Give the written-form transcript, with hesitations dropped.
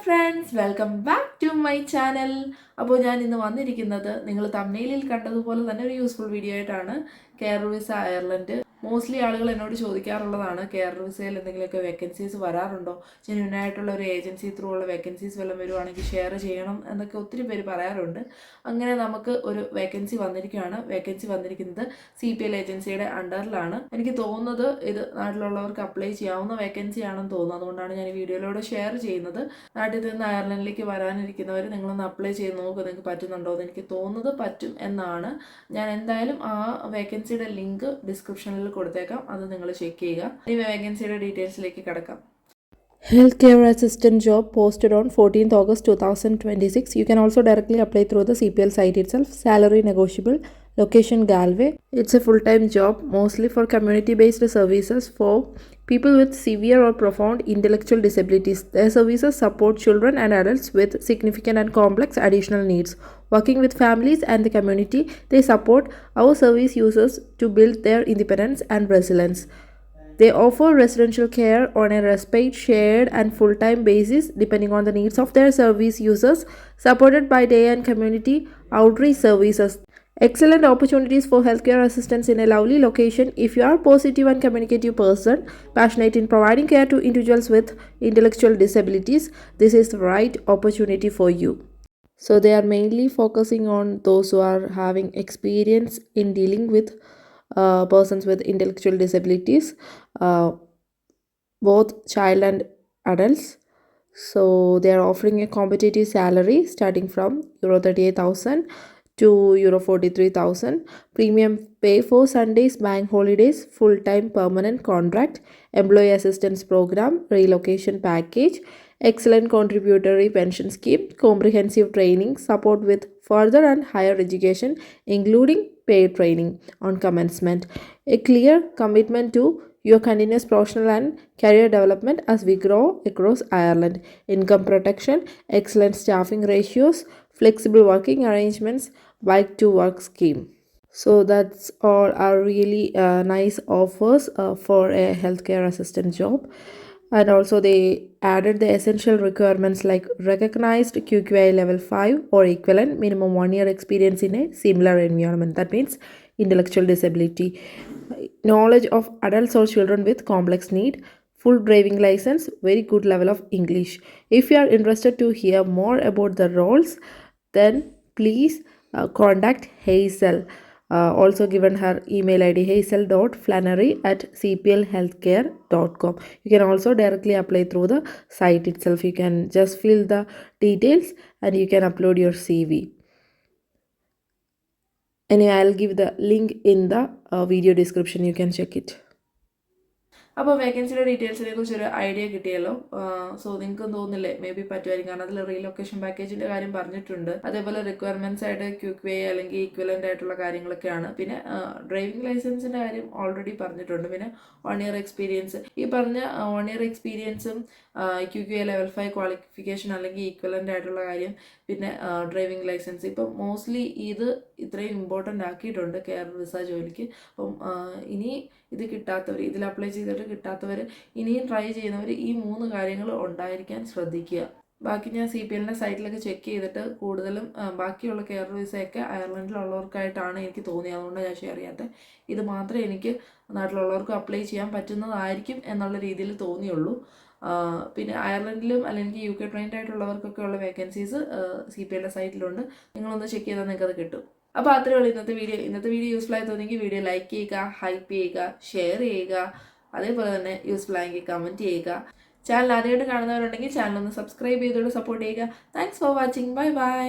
Friends, welcome back to my channel. അപ്പോൾ ഞാൻ ഇന്ന് വന്നിരിക്കുന്നത് നിങ്ങൾ തമ്നെയിലിൽ കണ്ടതുപോലെ തന്നെ ഒരു യൂസ്ഫുൾ വീഡിയോ ആയിട്ടാണ്. Care visa Ireland. മോസ്റ്റ്ലി ആളുകൾ എന്നോട് ചോദിക്കാറുള്ളതാണ്, കെയർ വിസയിൽ എന്തെങ്കിലുമൊക്കെ വേക്കൻസീസ് വരാറുണ്ടോ, ജെന്യൂൻ ആയിട്ടുള്ള ഒരു ഏജൻസി ത്രൂ ഉള്ള വേക്കൻസീസ് വല്ലതും വരുവാണെങ്കിൽ ഷെയർ ചെയ്യണം എന്നൊക്കെ ഒത്തിരി പേര് പറയാറുണ്ട്. അങ്ങനെ നമുക്ക് ഒരു വേക്കൻസി വന്നിരിക്കുകയാണ്. വേക്കൻസി വന്നിരിക്കുന്നത് CPL ഏജൻസിയുടെ അണ്ടറിലാണ്. എനിക്ക് തോന്നുന്നത് ഇത് നാട്ടിലുള്ളവർക്ക് അപ്ലൈ ചെയ്യാവുന്ന വേക്കൻസി ആണെന്ന് തോന്നുന്നു. അതുകൊണ്ടാണ് ഞാൻ ഈ വീഡിയോയിലൂടെ ഷെയർ ചെയ്യുന്നത്. നാട്ടിൽ നിന്ന് അയർലൻഡിലേക്ക് വരാനിരിക്കുന്നവർ നിങ്ങളൊന്ന് അപ്ലൈ ചെയ്ത് നോക്കുക, നിങ്ങൾക്ക് പറ്റുന്നുണ്ടോ എന്ന്. എനിക്ക് തോന്നുന്നത് പറ്റും എന്നാണ്. ഞാൻ എന്തായാലും ആ വേക്കൻസിയുടെ ലിങ്ക് ഡിസ്ക്രിപ്ഷനിൽ കൊടുത്തേക്കാം, അത് നിങ്ങൾ ചെക്ക് ചെയ്യുക. ഈ വേക്കൻസിയുടെ ഡീറ്റെയിൽസിലേക്ക് കിടക്കാം. Healthcare assistant job posted on 14th August 2026. You can also directly apply through the CPL site itself. Salary negotiable. Location Galway. It's a full-time job, mostly for community-based services for people with severe or profound intellectual disabilities. Their services support children and adults with significant and complex additional needs. Working with families and the community, they support our service users to build their independence and resilience. They offer residential care on a respite, shared and full-time basis depending on the needs of their service users, supported by day and community outreach services. Excellent opportunities for healthcare assistance in a lovely location. If you are a positive and communicative person, passionate in providing care to individuals with intellectual disabilities, this is the right opportunity for you. So they are mainly focusing on those who are having experience in dealing with persons with intellectual disabilities, both child and adults. So they are offering a competitive salary starting from euro 38,000 to euro 43,000. Premium pay for Sundays, bank holidays, full-time permanent contract, employee assistance program, relocation package, excellent contributory pension scheme, comprehensive training, support with further and higher education, including paid training on commencement. A clear commitment to your continuous professional and career development as we grow across Ireland. Income protection, excellent staffing ratios, flexible working arrangements, bike to work scheme. So that's all are really nice offers for a healthcare assistant job. And also they added the essential requirements like recognized QQI level 5 or equivalent, minimum 1 year experience in a similar environment. That means intellectual disability, knowledge of adults or children with complex need, full driving license, very good level of English. If you are interested to hear more about the roles, then please contact Hazel. Also given her email ID hazel.flannery@cplhealthcare.com. You can also directly apply through the site itself. You can just fill the details and you can upload your CV. Anyway, I'll give the link in the video description. You can check it. അപ്പോൾ വേക്കൻസിയുടെ ഡീറ്റെയിൽസിനെ കുറിച്ചൊരു idea കിട്ടിയല്ലോ. So നിങ്ങൾക്ക് തോന്നില്ലേ may be പറ്റുമായിരിക്കും, കാരണം അതിൽ relocation പാക്കേജിൻ്റെ കാര്യം പറഞ്ഞിട്ടുണ്ട്. അതേപോലെ റിക്വയർമെൻറ്റ്സ് ആയിട്ട് QQA അല്ലെങ്കിൽ ഈക്വലൻ്റ് ആയിട്ടുള്ള കാര്യങ്ങളൊക്കെയാണ്. പിന്നെ ഡ്രൈവിംഗ് ലൈസൻസിൻ്റെ കാര്യം ഓൾറെഡി പറഞ്ഞിട്ടുണ്ട്. പിന്നെ 1 ഇയർ എക്സ്പീരിയൻസ്, ഈ പറഞ്ഞ 1 ഇയർ എക്സ്പീരിയൻസും QQA ലെവൽ 5 ക്വാളിഫിക്കേഷൻ അല്ലെങ്കിൽ ഈക്വലൻ്റ് ആയിട്ടുള്ള കാര്യം, പിന്നെ ഡ്രൈവിംഗ് ലൈസൻസ്. ഇപ്പം മോസ്റ്റ്ലി ഇത് ഇത്രയും ഇമ്പോർട്ടൻ്റ് ആക്കിയിട്ടുണ്ട് കെയർ വിസ ജോലിക്ക്. അപ്പം ഇനി ഇത് കിട്ടാത്തവർ, ഇതിൽ അപ്ലൈ ചെയ്തിട്ട് കിട്ടാത്തവർ, ഇനിയും ട്രൈ ചെയ്യുന്നവർ ഈ 3 കാര്യങ്ങൾ ഉണ്ടായിരിക്കാൻ ശ്രദ്ധിക്കുക. ബാക്കി ഞാൻ CPLൻ്റെ സൈറ്റിലൊക്കെ ചെക്ക് ചെയ്തിട്ട് കൂടുതലും ബാക്കിയുള്ള കെയർ വിസയൊക്കെ അയർലൻഡിലുള്ളവർക്കായിട്ടാണ് എനിക്ക് തോന്നിയത്. അതുകൊണ്ട് ഞാൻ ഷെയർ ചെയ്യാത്തത്. ഇത് മാത്രമേ എനിക്ക് നാട്ടിലുള്ളവർക്കും അപ്ലൈ ചെയ്യാൻ പറ്റുന്നതായിരിക്കും എന്നുള്ള രീതിയിൽ തോന്നിയുള്ളൂ. പിന്നെ അയർലൻഡിലും അല്ലെങ്കിൽ UK ട്രെയിൻഡ് ആയിട്ടുള്ളവർക്കൊക്കെ ഉള്ള വേക്കൻസീസ് CPLൻ്റെ സൈറ്റിലുണ്ട്. നിങ്ങളൊന്ന് ചെക്ക് ചെയ്താൽ നിങ്ങൾക്കത് കിട്ടും. അപ്പോൾ അത്രയേ ഉള്ളൂ ഇന്നത്തെ വീഡിയോ യൂസ്ഫുൾ ആയി തോന്നിയെങ്കിൽ വീഡിയോ ലൈക്ക് ചെയ്യുക, ഹൈപ്പ് ചെയ്യുക, ഷെയർ ചെയ്യുക. അതേപോലെ തന്നെ യൂസ്ഫുൾ ആയെങ്കിൽ കമൻറ്റ് ചെയ്യുക. ചാനൽ ആദ്യമായിട്ട് കാണുന്നവരുണ്ടെങ്കിൽ ചാനൽ ഒന്ന് സബ്സ്ക്രൈബ് ചെയ്തോട് സപ്പോർട്ട് ചെയ്യുക. Thanks for watching. Bye bye.